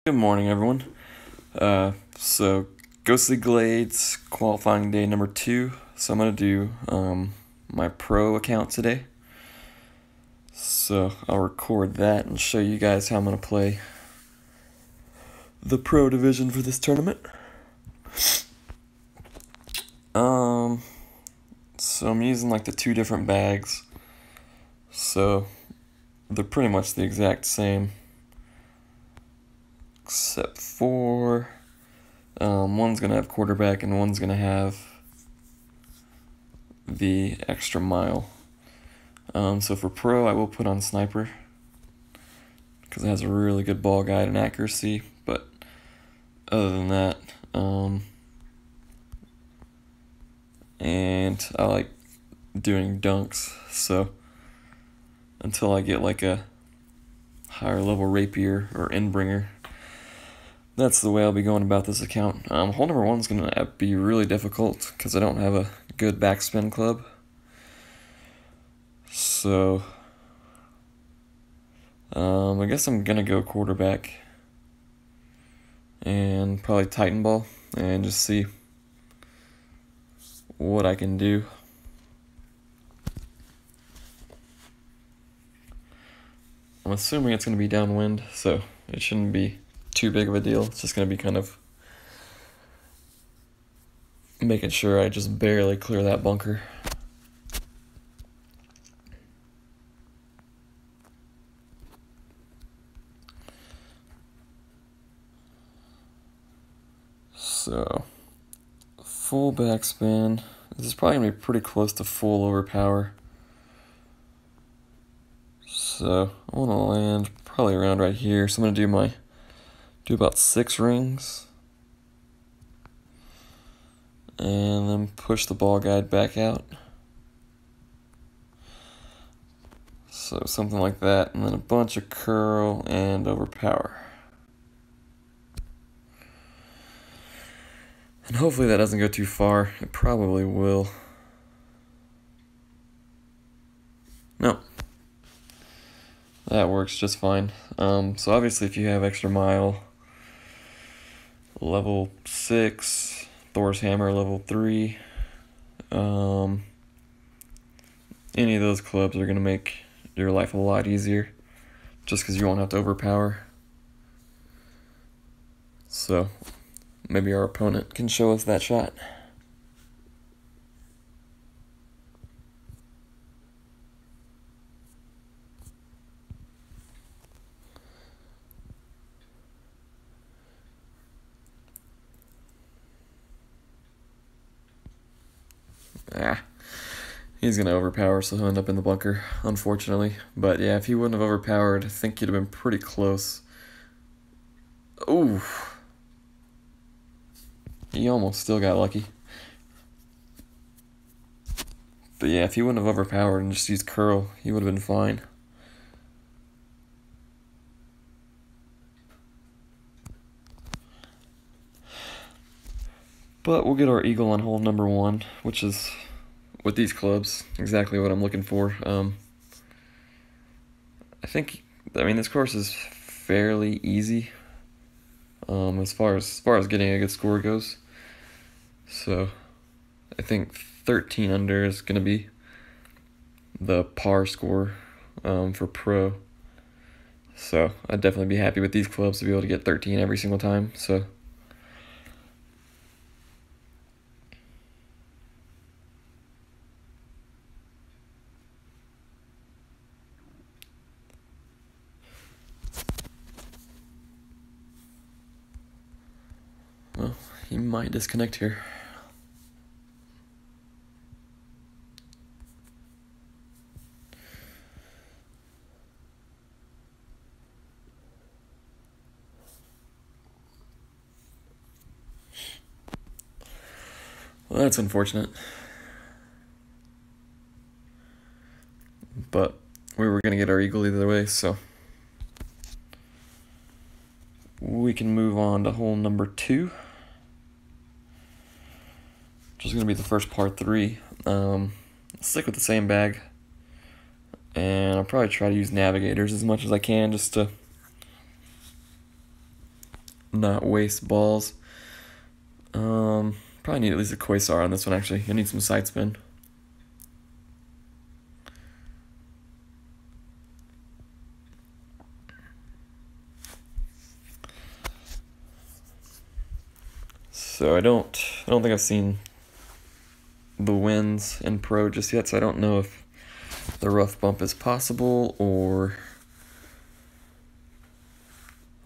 Good morning, everyone. So Ghostly Glades qualifying day number 2. So I'm gonna do my pro account today. So I'll record that and show you guys how I'm gonna play the pro division for this tournament. So I'm using like the 2 different bags. So they're pretty much the exact same, except for one's gonna have quarterback and one's gonna have the extra mile. So for pro, I will put on sniper because it has a really good ball guide and accuracy. But other than that, and I like doing dunks. So until I get like a higher level rapier or endbringer, that's the way I'll be going about this account. Hole number 1 is gonna be really difficult because I don't have a good backspin club. So I guess I'm gonna go quarterback and probably Titan ball and just see what I can do. I'm assuming it's gonna be downwind, so it shouldn't be too big of a deal. It's just gonna be kind of making sure I just barely clear that bunker. So, full backspin. This is probably going to be pretty close to full overpower. So, I want to land probably around right here. So I'm going to do about 6 rings. And then push the ball guide back out. So something like that. And then a bunch of curl and overpower. And hopefully that doesn't go too far. It probably will. No. That works just fine. So obviously if you have extra mile, level 6, Thor's Hammer level 3, any of those clubs are going to make your life a lot easier just because you won't have to overpower. So maybe our opponent can show us that shot. He's going to overpower, so he'll end up in the bunker, unfortunately. But yeah, if he wouldn't have overpowered, I think he'd have been pretty close. Ooh. He almost still got lucky. But yeah, if he wouldn't have overpowered and just used curl, he would have been fine. But we'll get our eagle on hole number 1, which is, with these clubs, exactly what I'm looking for. I mean, this course is fairly easy as far as getting a good score goes. So I think 13 under is going to be the par score for pro. So I'd definitely be happy with these clubs to be able to get 13 every single time. So well, he might disconnect here. Well, that's unfortunate. But we were going to get our eagle either way, so we can move on to hole number 2, which is going to be the first par 3. Stick with the same bag, and I'll probably try to use navigators as much as I can just to not waste balls. Probably need at least a Quasar on this one, actually. I need some side spin. So I don't think I've seen the wins in Pro just yet, so I don't know if the rough bump is possible, or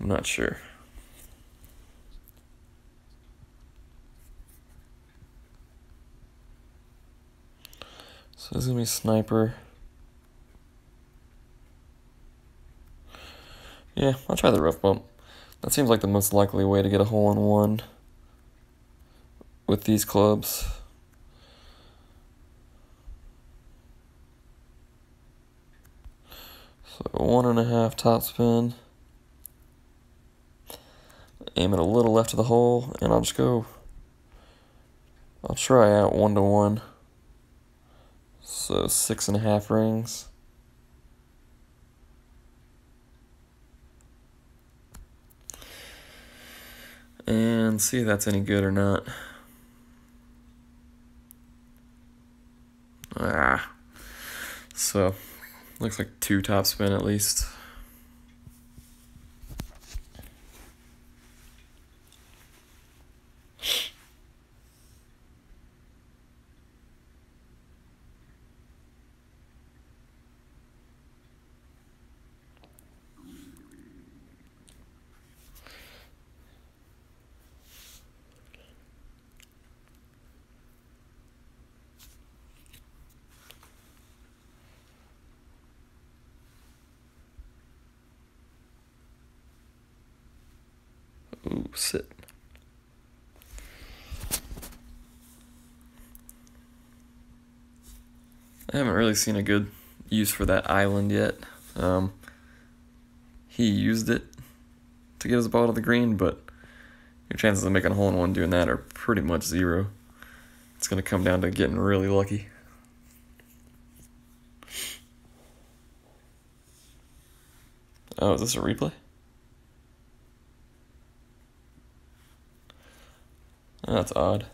I'm not sure. So this is gonna be Sniper. Yeah, I'll try the rough bump. That seems like the most likely way to get a hole-in-one with these clubs. So 1.5 topspin. Aim it a little left of the hole, and I'll try out 1-to-1. So 6.5 rings. And see if that's any good or not. So looks like 2 topspin at least. Ooh, sit. I haven't really seen a good use for that island yet. He used it to get his ball to the green, but your chances of making a hole-in-one doing that are pretty much 0. It's going to come down to getting really lucky. Oh, is this a replay? Oh, that's odd.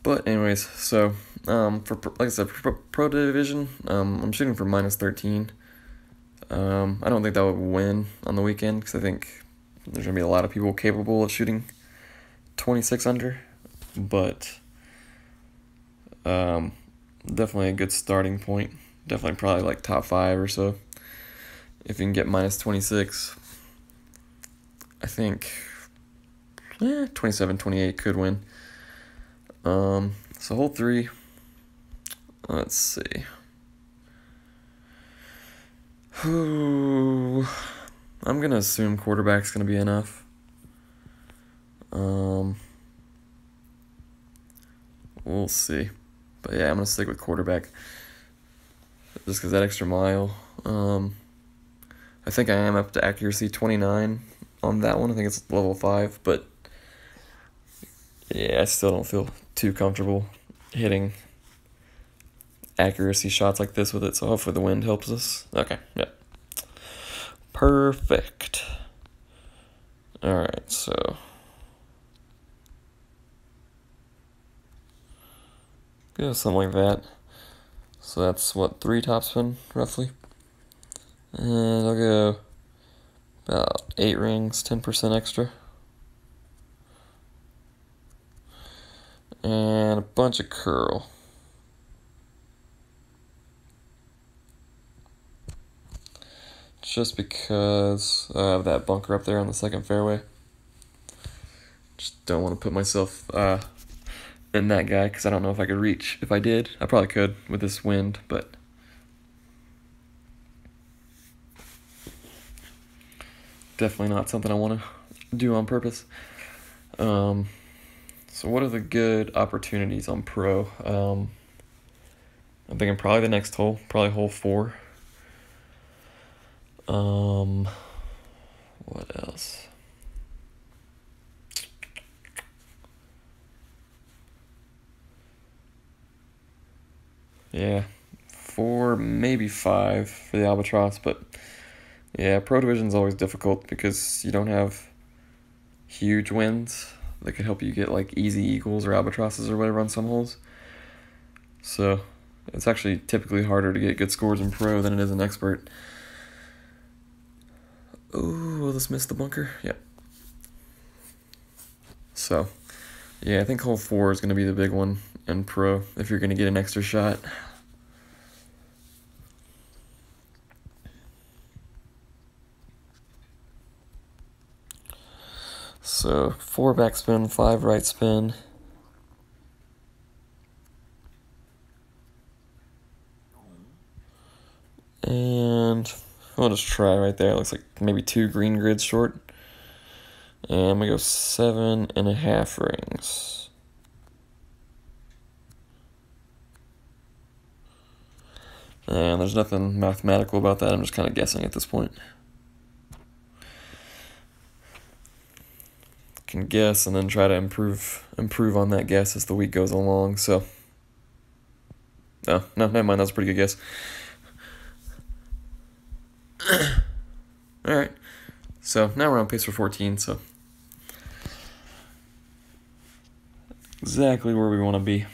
But anyways, so for like I said, for Pro Division, I'm shooting for -13. I don't think that would win on the weekend because I think there's gonna be a lot of people capable of shooting 26 under, but definitely a good starting point. Definitely probably like top 5 or so. If you can get -26, I think 27, 28 could win. So hole 3, let's see. I'm gonna assume quarterback's gonna be enough. We'll see. But yeah, I'm gonna stick with quarterback. Just because that extra mile. I think I am up to accuracy 29 on that one. I think it's level 5, but yeah, I still don't feel too comfortable hitting accuracy shots like this with it, so hopefully the wind helps us. Okay, yep. Perfect. Alright, so go something like that. So that's what, 3 topspin roughly? And I'll go about 8 rings, 10% extra. And a bunch of curl. Just because of that bunker up there on the second fairway. Just don't want to put myself in that guy because I don't know if I could reach. If I did, I probably could with this wind, but definitely not something I want to do on purpose. So what are the good opportunities on Pro? I'm thinking probably the next hole, probably hole 4. What else? Yeah, 4, maybe 5 for the Albatross, but yeah, Pro Division's always difficult because you don't have huge winds that could help you get like easy eagles or albatrosses or whatever on some holes. So it's actually typically harder to get good scores in Pro than it is in Expert. Oh, let's miss the bunker. Yep. So, yeah, I think hole 4 is going to be the big one in Pro if you're going to get an extra shot. So 4 backspin, 5 right spin. And we'll just try right there. It looks like maybe 2 green grids short. And I'm going to go 7.5 rings. And there's nothing mathematical about that. I'm just kind of guessing at this point. Can guess and then try to improve on that guess as the week goes along. So, no, never mind. That's a pretty good guess. All right. So now we're on pace for 14. So exactly where we want to be.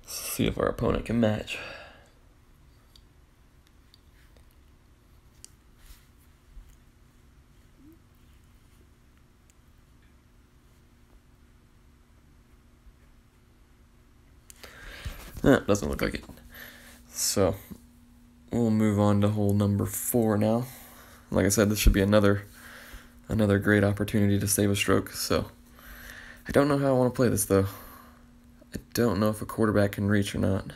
See if our opponent can match. Doesn't look like it. So we'll move on to hole number 4 now. Like I said, this should be another great opportunity to save a stroke. So I don't know how I want to play this though. I don't know if a quarterback can reach or not.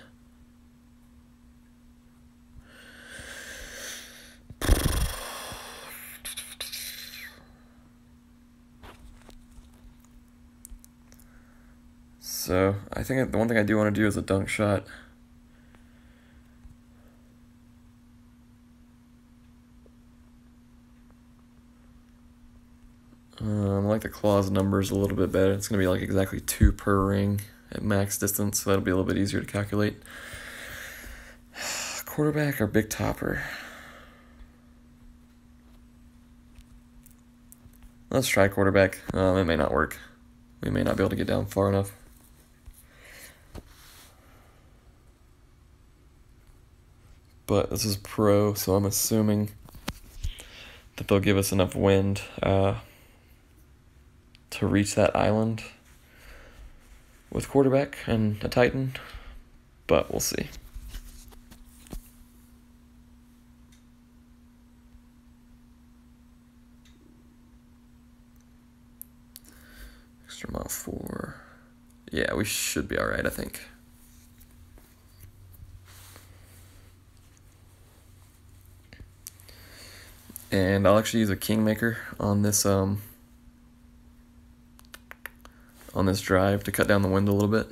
So I think the one thing I do want to do is a dunk shot. I like the claws numbers a little bit better. It's going to be like exactly 2 per ring at max distance, so that'll be a little bit easier to calculate. Quarterback or big topper? Let's try quarterback. It may not work. We may not be able to get down far enough. But this is Pro, so I'm assuming that they'll give us enough wind to reach that island with quarterback and a Titan, but we'll see. Extra mile 4. Yeah, we should be alright, I think. And I'll actually use a Kingmaker on this drive to cut down the wind a little bit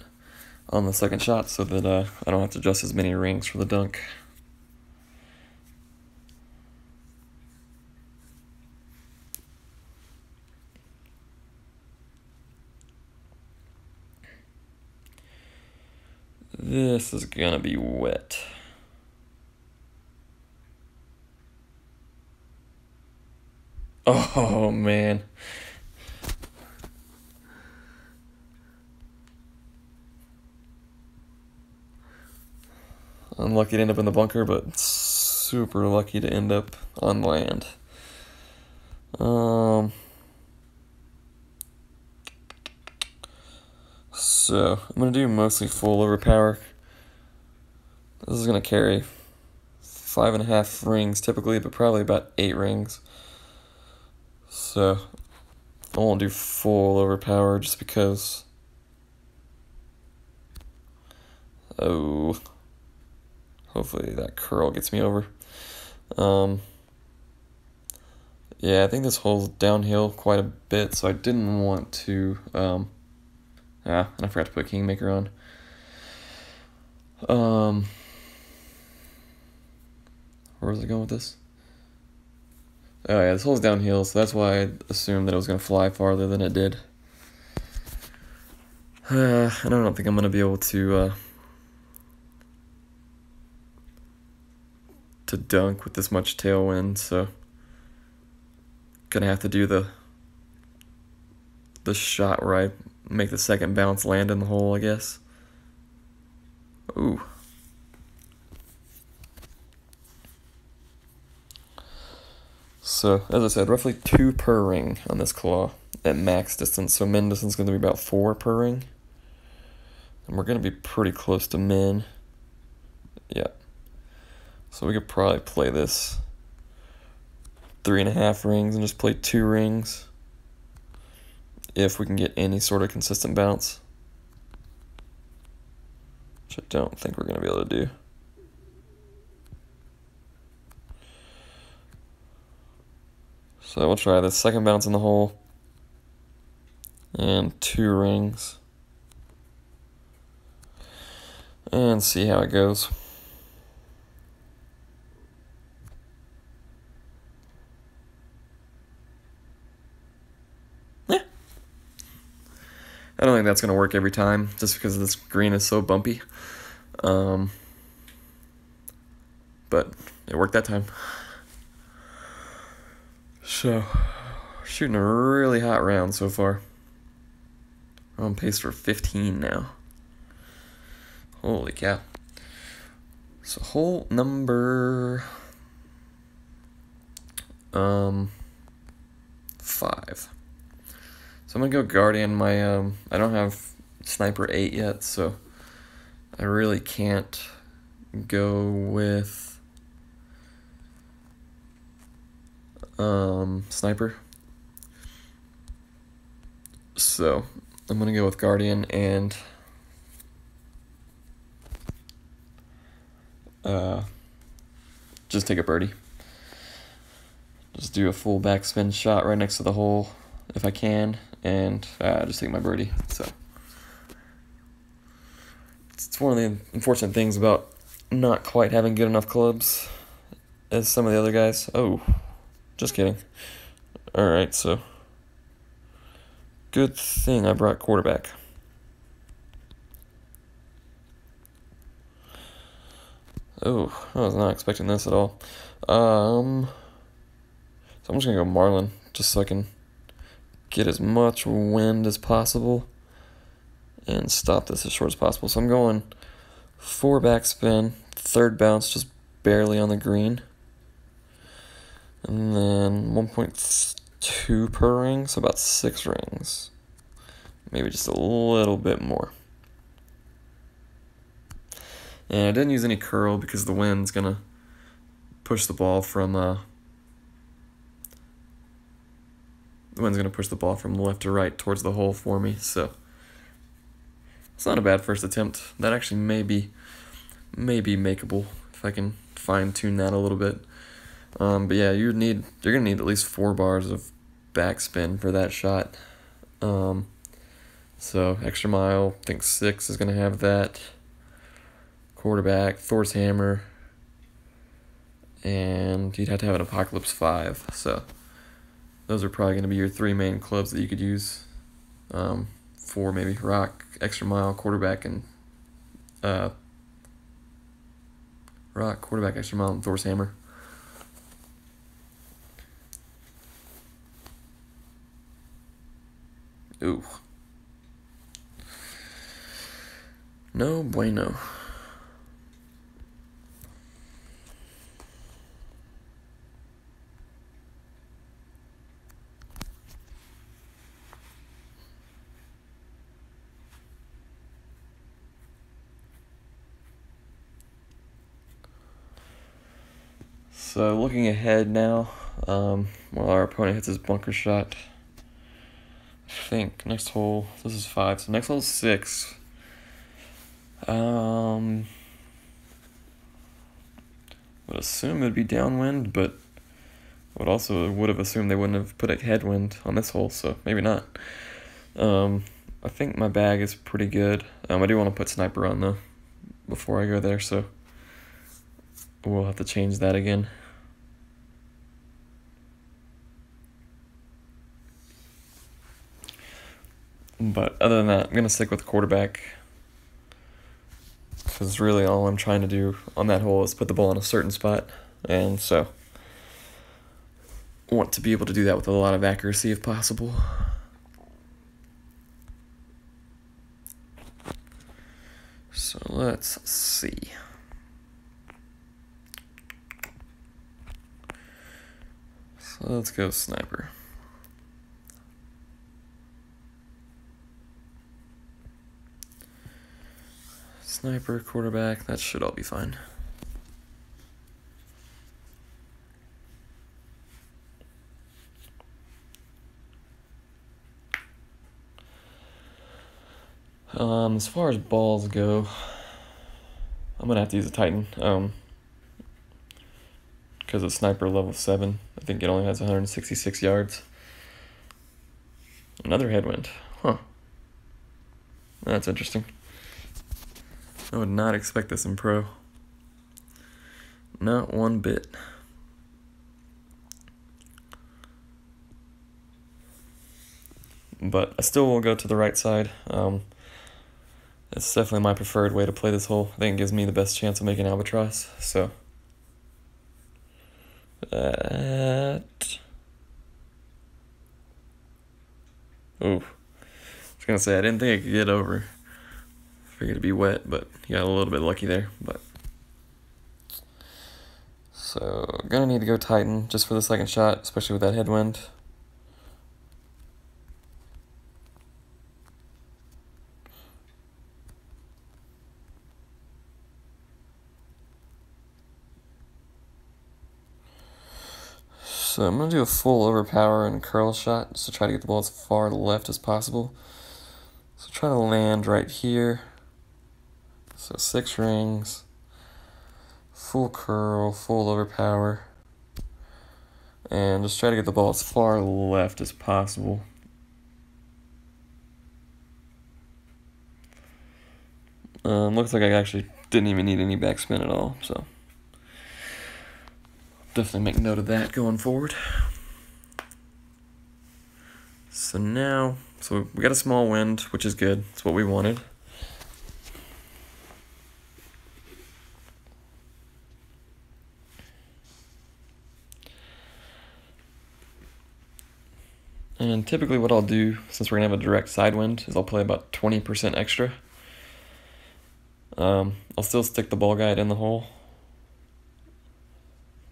on the second shot so that I don't have to adjust as many rings for the dunk. This is gonna be wet. Oh man. Unlucky to end up in the bunker, but super lucky to end up on land. So I'm gonna do mostly full overpower. This is gonna carry 5.5 rings typically, but probably about 8 rings. So I won't do full overpower just because. Oh, hopefully that curl gets me over. Yeah, I think this hole's downhill quite a bit, so I didn't want to And I forgot to put Kingmaker on. Where was I going with this? Oh yeah, this hole's downhill, so that's why I assumed that it was going to fly farther than it did. I don't think I'm going to be able to dunk with this much tailwind, so gonna have to do the shot where I make the second bounce land in the hole, I guess. Ooh. So, as I said, roughly 2 per ring on this claw at max distance. So min distance is going to be about 4 per ring. And we're going to be pretty close to min. Yeah. So we could probably play this 3.5 rings and just play 2 rings if we can get any sort of consistent bounce. Which I don't think we're going to be able to do. So we'll try the second bounce in the hole and 2 rings and see how it goes. Yeah. I don't think that's going to work every time just because this green is so bumpy. But it worked that time. So, shooting a really hot round so far. I'm on pace for 15 now. Holy cow. So hole number 5. So I'm gonna go Guardian. My I don't have Sniper 8 yet, so I really can't go with Sniper. So I'm gonna go with Guardian and just take a birdie. Just do a full backspin shot right next to the hole if I can, and just take my birdie. So it's one of the unfortunate things about not quite having good enough clubs as some of the other guys. Oh, just kidding. Alright, so good thing I brought quarterback. Oh, I was not expecting this at all. So I'm just gonna go Marlin, just so I can get as much wind as possible and stop this as short as possible. So I'm going 4 backspin, 3rd bounce, just barely on the green. And then 1.2 per ring, so about 6 rings. Maybe just a little bit more. And I didn't use any curl because the wind's gonna push the ball from left to right towards the hole for me, so it's not a bad first attempt. That actually may be makeable if I can fine tune that a little bit. But yeah, you're gonna need at least 4 bars of backspin for that shot. So extra mile, I think 6 is gonna have that. Quarterback, Thor's hammer, and you'd have to have an Apocalypse 5. So those are probably gonna be your 3 main clubs that you could use for maybe rock, extra mile, quarterback, and rock, quarterback, extra mile, and Thor's hammer. Ooh. No bueno. So looking ahead now, while our opponent hits his bunker shot, I think next hole, this is 5, so next hole is 6. Would assume it'd be downwind, but would have assumed they wouldn't have put a headwind on this hole, so maybe not. I think my bag is pretty good. I do want to put sniper on though before I go there, so we'll have to change that again. But other than that, I'm going to stick with quarterback, because really all I'm trying to do on that hole is put the ball in a certain spot, and so I want to be able to do that with a lot of accuracy if possible. So let's see. So let's go sniper. Sniper, quarterback, that should all be fine. As far as balls go, I'm gonna have to use a Titan. Because of sniper level 7, I think it only has 166 yards. Another headwind, huh? That's interesting. I would not expect this in pro. Not one bit. But I still will go to the right side. It's definitely my preferred way to play this hole. I think it gives me the best chance of making albatross, so. Ooh. I was gonna say, I didn't think I could get over. Figured it'd be wet, but you got a little bit lucky there, but. So, gonna need to go Titan just for the second shot, especially with that headwind. So I'm going to do a full overpower and curl shot just to try to get the ball as far left as possible. So try to land right here. So 6 rings, full curl, full overpower, and just try to get the ball as far left as possible. Looks like I actually didn't even need any backspin at all, so definitely make note of that going forward. So now, we got a small wind, which is good. It's what we wanted. And typically what I'll do, since we're going to have a direct side wind, is I'll play about 20% extra. I'll still stick the ball guide in the hole.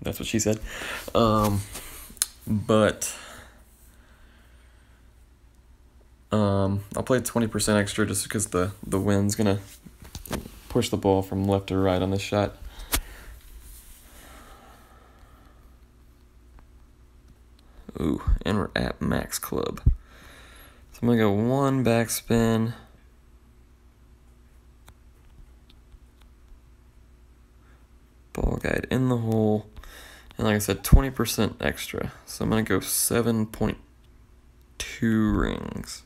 That's what she said. But I'll play 20% extra just because the wind's going to push the ball from left to right on this shot. Ooh, and we're at max club. So I'm going to go 1 backspin. Ball guide in the hole. And like I said, 20% extra. So I'm going to go 7.2 rings.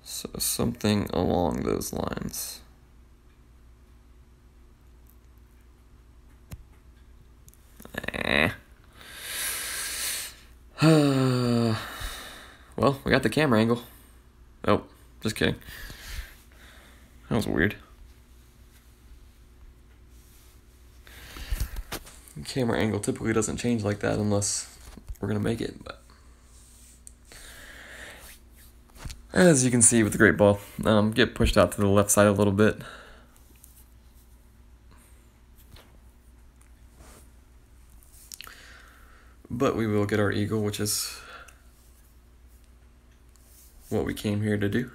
So something along those lines. Well, we got the camera angle. Oh, just kidding. That was weird. Camera angle typically doesn't change like that unless we're gonna make it, but as you can see with the great ball, get pushed out to the left side a little bit. But we will get our eagle, which is what we came here to do.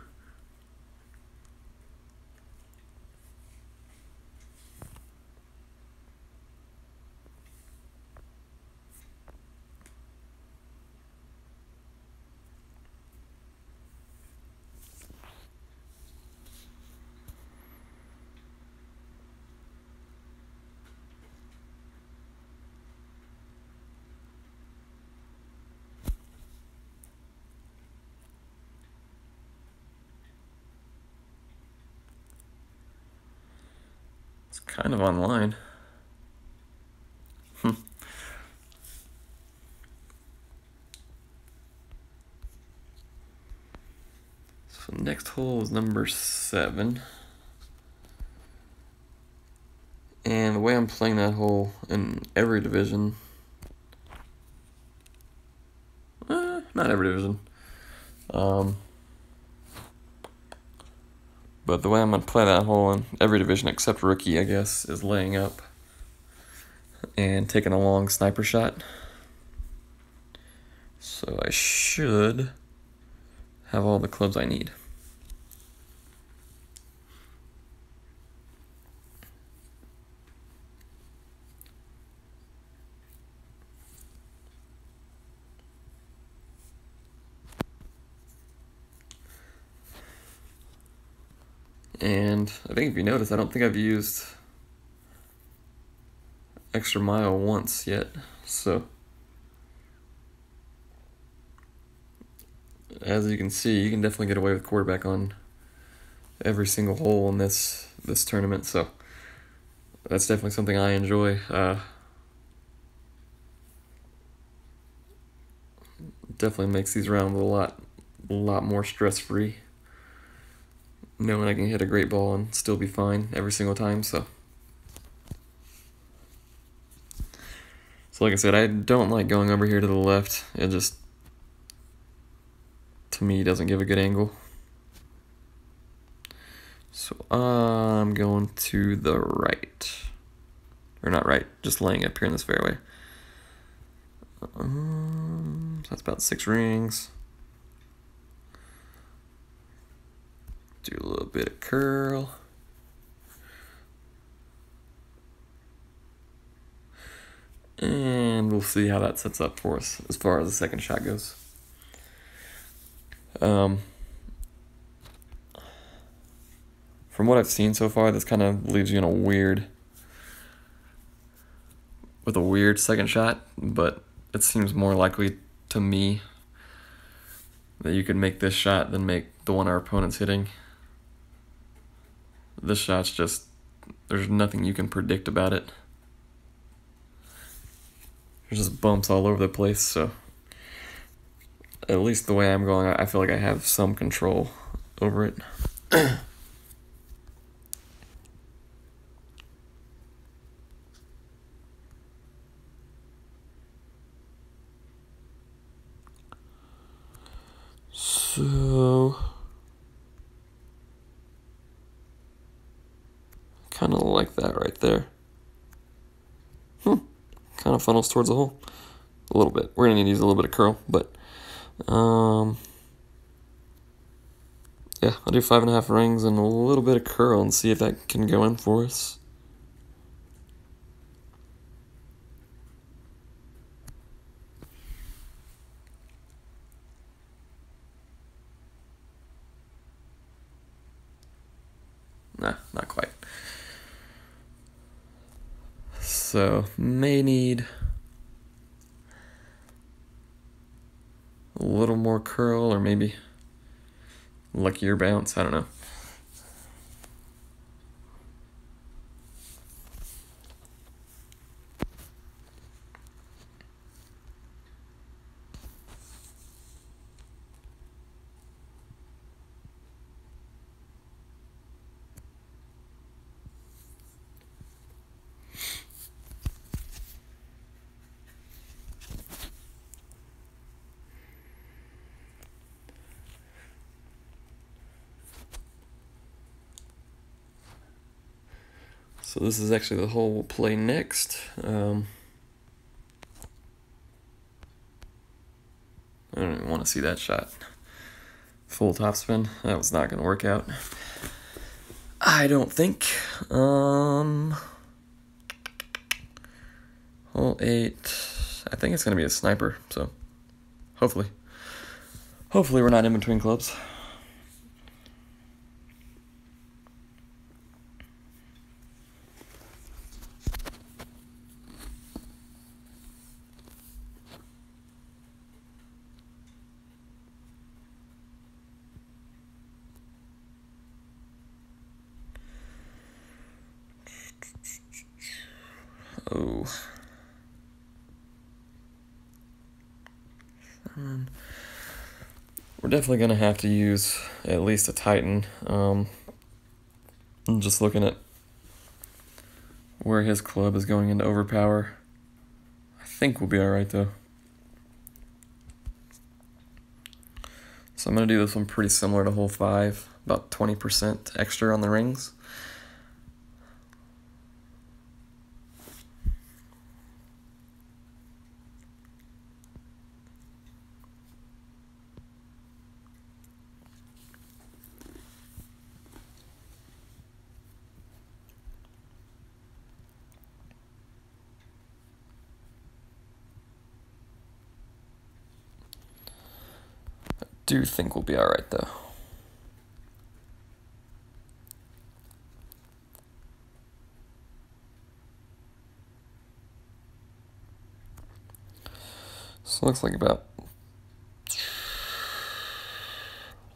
It's kind of online. So next hole is number 7. And the way I'm playing that hole in every division, not every division, but the way I'm going to play that hole in every division except rookie, I guess, is laying up and taking a long sniper shot. So I should have all the clubs I need. And I think if you notice, I don't think I've used extra mile once yet. So as you can see, you can definitely get away with quarterback on every single hole in this tournament. So that's definitely something I enjoy. Definitely makes these rounds a lot more stress-free, knowing I can hit a great ball and still be fine every single time. So like I said, I don't like going over here to the left. It just, to me, doesn't give a good angle. So I'm going to the right. Or not right, just laying up here in this fairway. So that's about 6 rings. Do a little bit of curl. And we'll see how that sets up for us as far as the second shot goes. From what I've seen so far, this kind of leaves you in a weird second shot, but it seems more likely to me that you could make this shot than make the one our opponent's hitting. This shot's just, there's nothing you can predict about it. There's just bumps all over the place, so at least the way I'm going, I feel like I have some control over it. So kind of like that right there. Kind of funnels towards the hole a little bit. We're gonna need to use a little bit of curl, but yeah, I'll do 5.5 rings and a little bit of curl and see if that can go in for us. Nah, not quite. So, may need a little more curl or maybe luckier bounce, I don't know. So this is actually the hole we'll play next. I don't even want to see that shot. Full topspin. That was not going to work out. I don't think. Hole 8. I think it's going to be a sniper, so hopefully we're not in between clubs. Oh. We're definitely going to have to use at least a Titan. I'm just looking at where his club is going into overpower. I think we'll be alright though. So I'm going to do this one pretty similar to hole 5, about 20% extra on the rings. Do think we'll be alright though. So it looks like about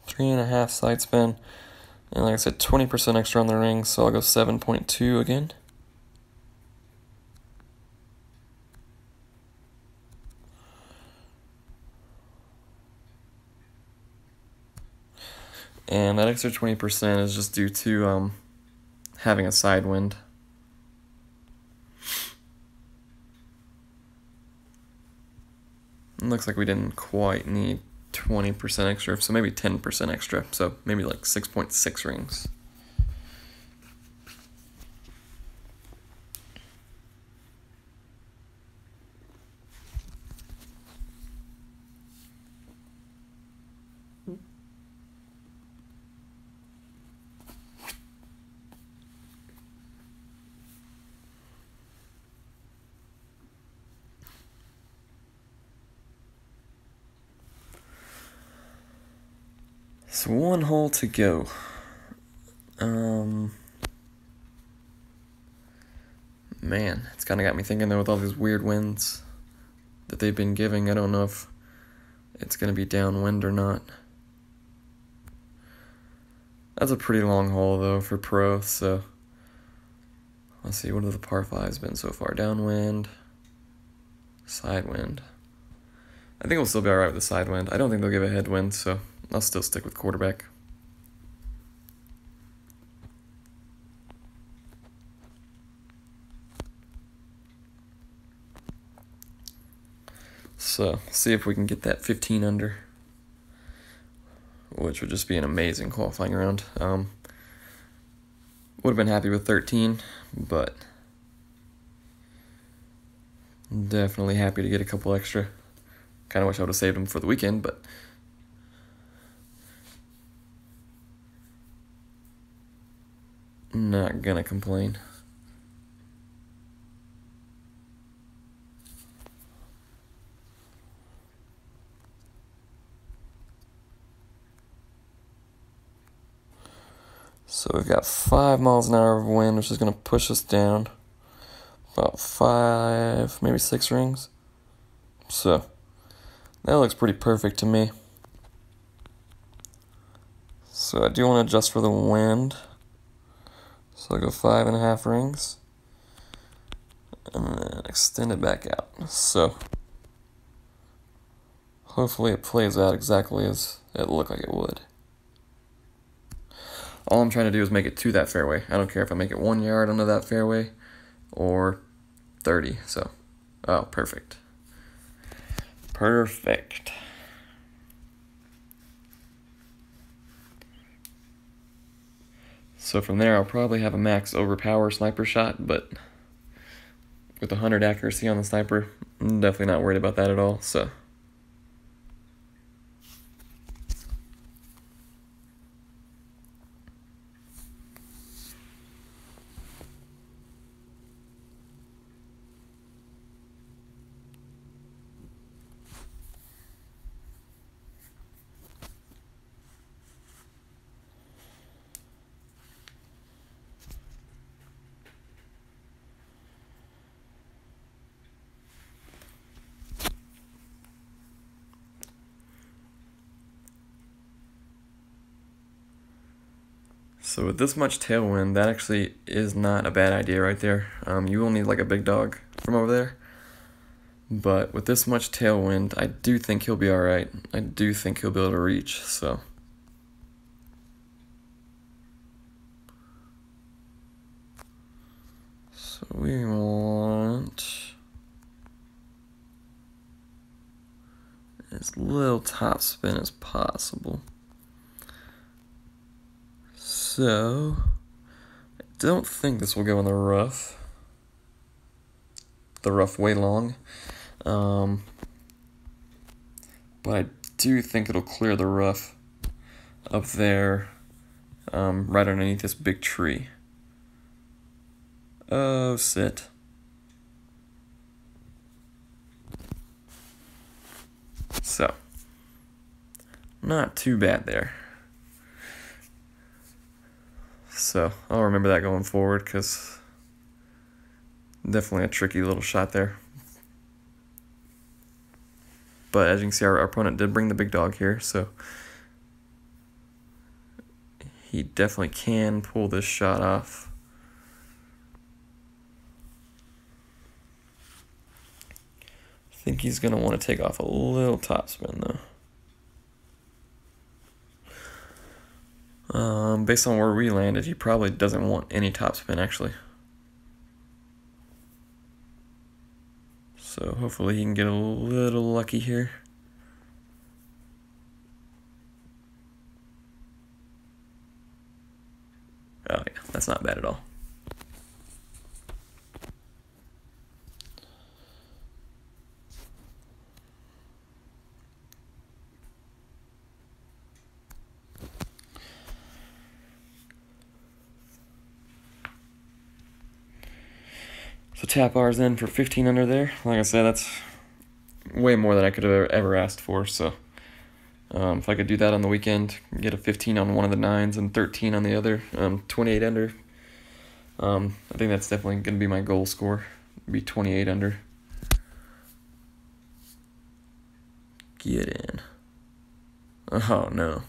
3.5 side spin. And like I said, 20% extra on the rings, so I'll go 7.2 again. And that extra 20% is just due to having a side wind. It looks like we didn't quite need 20% extra, so maybe 10% extra, so maybe like 6.6 rings. So one hole to go. Man, it's kind of got me thinking though with all these weird winds that they've been giving. I don't know if it's going to be downwind or not. That's a pretty long hole though for pro, so let's see, what have the par 5s been so far? Downwind, side wind. I think we'll still be alright with the side wind. I don't think they'll give a headwind, so I'll still stick with quarterback. So, see if we can get that 15 under, which would just be an amazing qualifying round. Would have been happy with 13, but definitely happy to get a couple extra. Kind of wish I would have saved them for the weekend, but not gonna complain. So we've got 5 miles an hour of wind, which is going to push us down about 5, maybe 6 rings. So that looks pretty perfect to me. So I do want to adjust for the wind. So I'll go 5.5 rings and then extend it back out. So hopefully it plays out exactly as it looked like it would. All I'm trying to do is make it to that fairway. I don't care if I make it 1 yard under that fairway or 30. So, oh, perfect. Perfect. So from there, I'll probably have a max overpower sniper shot, but with 100 accuracy on the sniper, I'm definitely not worried about that at all. So. So with this much tailwind, that actually is not a bad idea right there. You will need like a big dog from over there. But with this much tailwind, I do think he'll be alright. I do think he'll be able to reach, so. So we want as little top spin as possible. So, I don't think this will go in the rough. The rough way long. But I do think it'll clear the rough up there, right underneath this big tree. Oh, sit. So, not too bad there. So, I'll remember that going forward, because definitely a tricky little shot there. But as you can see, our opponent did bring the big dog here, so he definitely can pull this shot off. I think he's going to want to take off a little topspin, though. Based on where we landed, he probably doesn't want any topspin, actually. So hopefully he can get a little lucky here. Oh yeah, that's not bad at all. So tap ours in for 15 under there. Like I said, that's way more than I could have ever asked for. So if I could do that on the weekend, get a 15 on one of the 9s and 13 on the other, 28 under. I think that's definitely going to be my goal score, be 28 under. Get in. Oh no.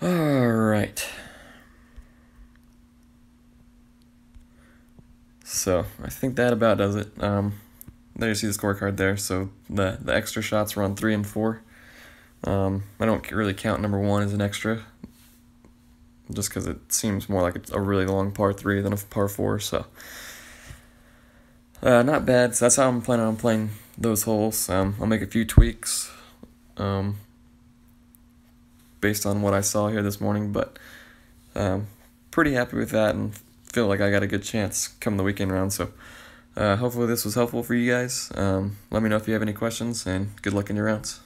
Alright. So, I think that about does it. There you see the scorecard there. So, the extra shots were on 3 and 4. I don't really count number 1 as an extra, just because it seems more like it's a really long par 3 than a par 4. So, not bad. So that's how I'm planning on playing those holes. I'll make a few tweaks based on what I saw here this morning, but pretty happy with that and feel like I got a good chance come the weekend round. So hopefully this was helpful for you guys. Let me know if you have any questions, and good luck in your rounds.